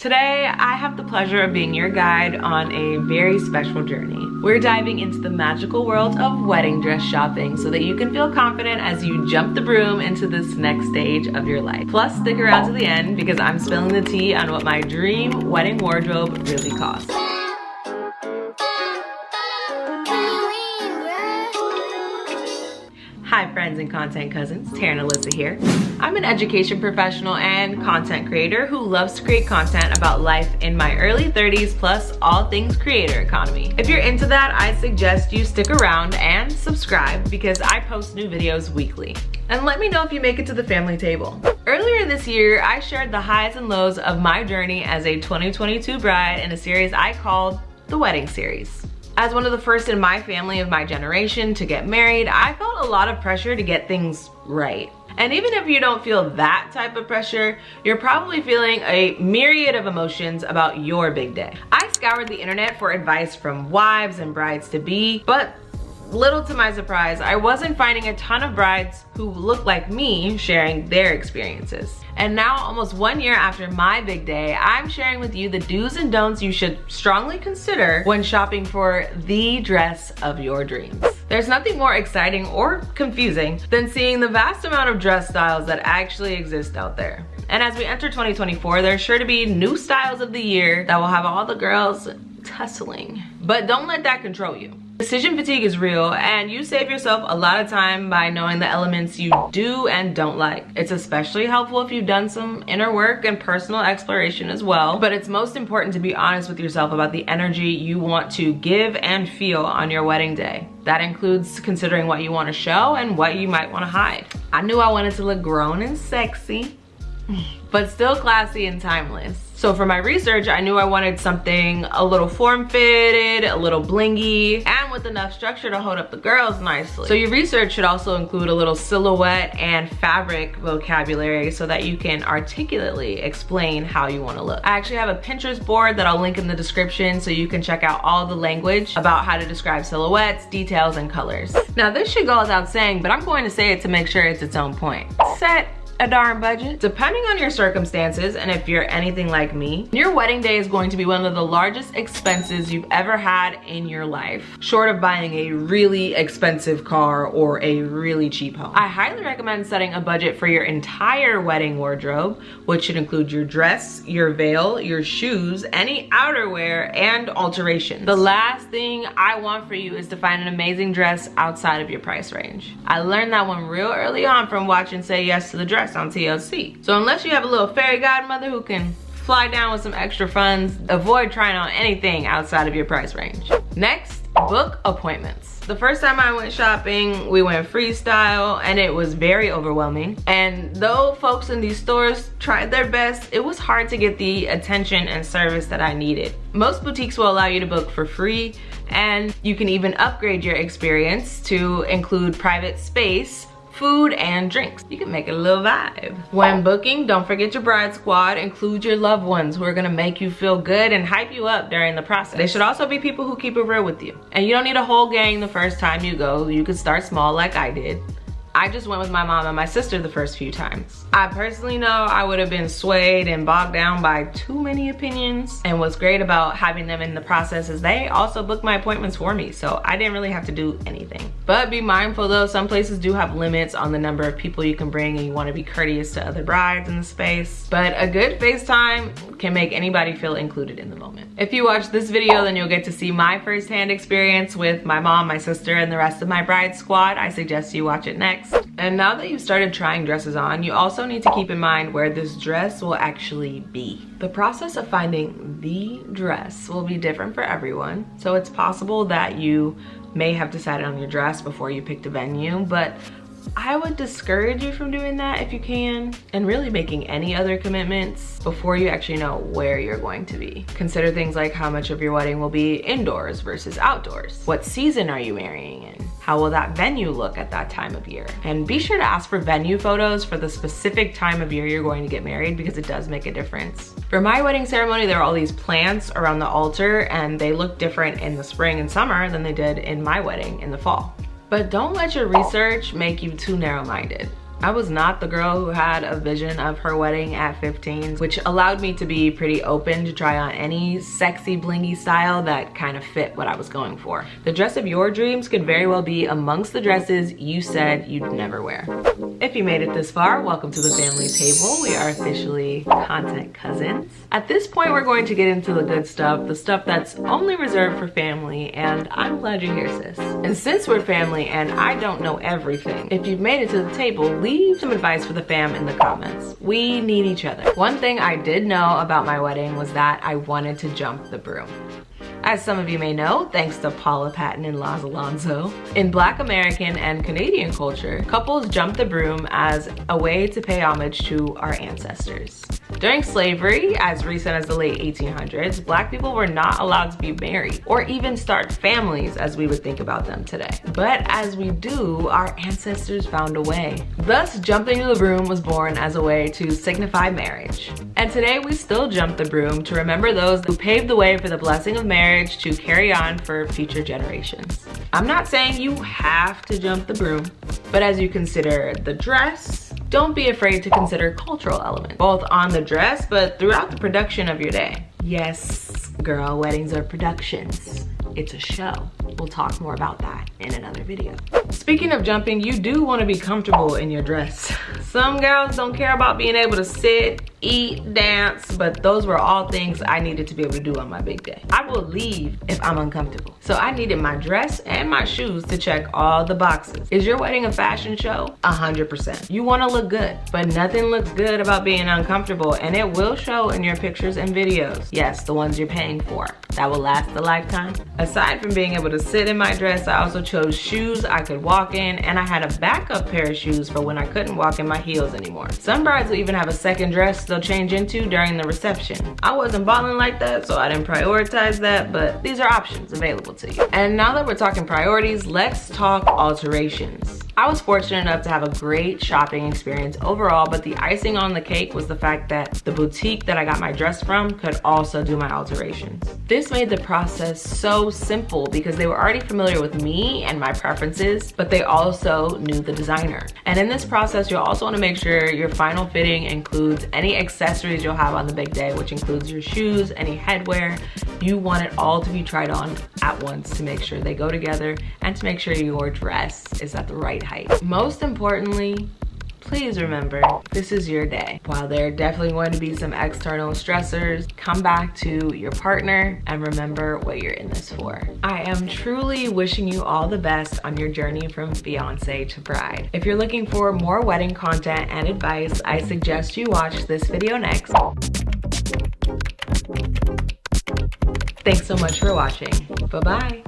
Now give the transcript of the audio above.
Today, I have the pleasure of being your guide on a very special journey. We're diving into the magical world of wedding dress shopping so that you can feel confident as you jump the broom into this next stage of your life. Plus, stick around to the end because I'm spilling the tea on what my dream wedding wardrobe really costs. Hi friends and content cousins, Tarynallyssa here. I'm an education professional and content creator who loves to create content about life in my early 30s plus all things creator economy. If you're into that, I suggest you stick around and subscribe because I post new videos weekly. And let me know if you make it to the family table. Earlier this year, I shared the highs and lows of my journey as a 2022 bride in a series I called the Wedding Series. As one of the first in my family of my generation to get married, I felt a lot of pressure to get things right. And even if you don't feel that type of pressure, you're probably feeling a myriad of emotions about your big day. I scoured the internet for advice from wives and brides-to-be, but little to my surprise, I wasn't finding a ton of brides who looked like me sharing their experiences. And now, almost 1 year after my big day, I'm sharing with you the do's and don'ts you should strongly consider when shopping for the dress of your dreams. There's nothing more exciting or confusing than seeing the vast amount of dress styles that actually exist out there. And as we enter 2024, there's sure to be new styles of the year that will have all the girls tussling. But don't let that control you. Decision fatigue is real, and you save yourself a lot of time by knowing the elements you do and don't like. It's especially helpful if you've done some inner work and personal exploration as well, but it's most important to be honest with yourself about the energy you want to give and feel on your wedding day. That includes considering what you want to show and what you might want to hide. I knew I wanted to look grown and sexy, but still classy and timeless. So for my research, I knew I wanted something a little form-fitted, a little blingy, and with enough structure to hold up the girls nicely. So your research should also include a little silhouette and fabric vocabulary so that you can articulately explain how you want to look. I actually have a Pinterest board that I'll link in the description so you can check out all the language about how to describe silhouettes, details, and colors. Now this should go without saying, but I'm going to say it to make sure it's its own point. Set a darn budget. Depending on your circumstances, and if you're anything like me, your wedding day is going to be one of the largest expenses you've ever had in your life, short of buying a really expensive car or a really cheap home. I highly recommend setting a budget for your entire wedding wardrobe, which should include your dress, your veil, your shoes, any outerwear, and alterations. The last thing I want for you is to find an amazing dress outside of your price range. I learned that one real early on from watching Say Yes to the Dress on TLC. So unless you have a little fairy godmother who can fly down with some extra funds, avoid trying on anything outside of your price range. Next, book appointments. The first time I went shopping, we went freestyle and it was very overwhelming. And though folks in these stores tried their best, it was hard to get the attention and service that I needed. Most boutiques will allow you to book for free, and you can even upgrade your experience to include private space, food, and drinks. You can make it a little vibe. When booking, don't forget your bride squad. Include your loved ones who are gonna make you feel good and hype you up during the process. They should also be people who keep it real with you. And you don't need a whole gang the first time you go. You could start small like I did. I just went with my mom and my sister the first few times. I personally know I would have been swayed and bogged down by too many opinions. And what's great about having them in the process is they also booked my appointments for me, so I didn't really have to do anything. But be mindful though, some places do have limits on the number of people you can bring, and you want to be courteous to other brides in the space. But a good FaceTime can make anybody feel included in the moment. If you watch this video, then you'll get to see my firsthand experience with my mom, my sister, and the rest of my bride squad. I suggest you watch it next. And now that you've started trying dresses on, you also need to keep in mind where this dress will actually be. The process of finding the dress will be different for everyone. So it's possible that you may have decided on your dress before you picked a venue, but I would discourage you from doing that if you can, and really making any other commitments before you actually know where you're going to be. Consider things like how much of your wedding will be indoors versus outdoors. What season are you marrying in? How will that venue look at that time of year? And be sure to ask for venue photos for the specific time of year you're going to get married, because it does make a difference. For my wedding ceremony, there are all these plants around the altar, and they look different in the spring and summer than they did in my wedding in the fall. But don't let your research make you too narrow-minded. I was not the girl who had a vision of her wedding at 15, which allowed me to be pretty open to try on any sexy blingy style that kind of fit what I was going for. The dress of your dreams could very well be amongst the dresses you said you'd never wear. If you made it this far, welcome to the family table. We are officially content cousins. At this point, we're going to get into the good stuff, the stuff that's only reserved for family, and I'm glad you're here, sis. And since we're family and I don't know everything, if you've made it to the table, leave some advice for the fam in the comments. We need each other. One thing I did know about my wedding was that I wanted to jump the broom. As some of you may know, thanks to Paula Patton and Laz Alonso, in Black American and Canadian culture, couples jump the broom as a way to pay homage to our ancestors. During slavery, as recent as the late 1800s, Black people were not allowed to be married or even start families as we would think about them today. But as we do, our ancestors found a way. Thus, jumping the broom was born as a way to signify marriage. And today we still jump the broom to remember those who paved the way for the blessing of marriage to carry on for future generations. I'm not saying you have to jump the broom, but as you consider the dress, don't be afraid to consider cultural elements, both on the dress, but throughout the production of your day. Yes, girl, weddings are productions. It's a show. We'll talk more about that in another video. Speaking of jumping, you do want to be comfortable in your dress. Some girls don't care about being able to sit, eat, dance, but those were all things I needed to be able to do on my big day. I will leave if I'm uncomfortable. So I needed my dress and my shoes to check all the boxes. Is your wedding a fashion show? 100%. You want to look good, but nothing looks good about being uncomfortable, and it will show in your pictures and videos. Yes, the ones you're paying for. That will last a lifetime. Aside from being able to sit in my dress, I also chose shoes I could walk in, and I had a backup pair of shoes for when I couldn't walk in my heels anymore. Some brides will even have a second dress they'll change into during the reception. I wasn't balling like that, so I didn't prioritize that, but these are options available to you. And now that we're talking priorities, let's talk alterations. I was fortunate enough to have a great shopping experience overall, but the icing on the cake was the fact that the boutique that I got my dress from could also do my alterations. This made the process so simple because they were already familiar with me and my preferences, but they also knew the designer. And in this process, you'll also want to make sure your final fitting includes any accessories you'll have on the big day, which includes your shoes, any headwear. You want it all to be tried on at once to make sure they go together and to make sure your dress is at the right height. Most importantly, please remember, this is your day. While there are definitely going to be some external stressors, come back to your partner and remember what you're in this for. I am truly wishing you all the best on your journey from fiance to bride. If you're looking for more wedding content and advice, I suggest you watch this video next. Thanks so much for watching. Bye-bye.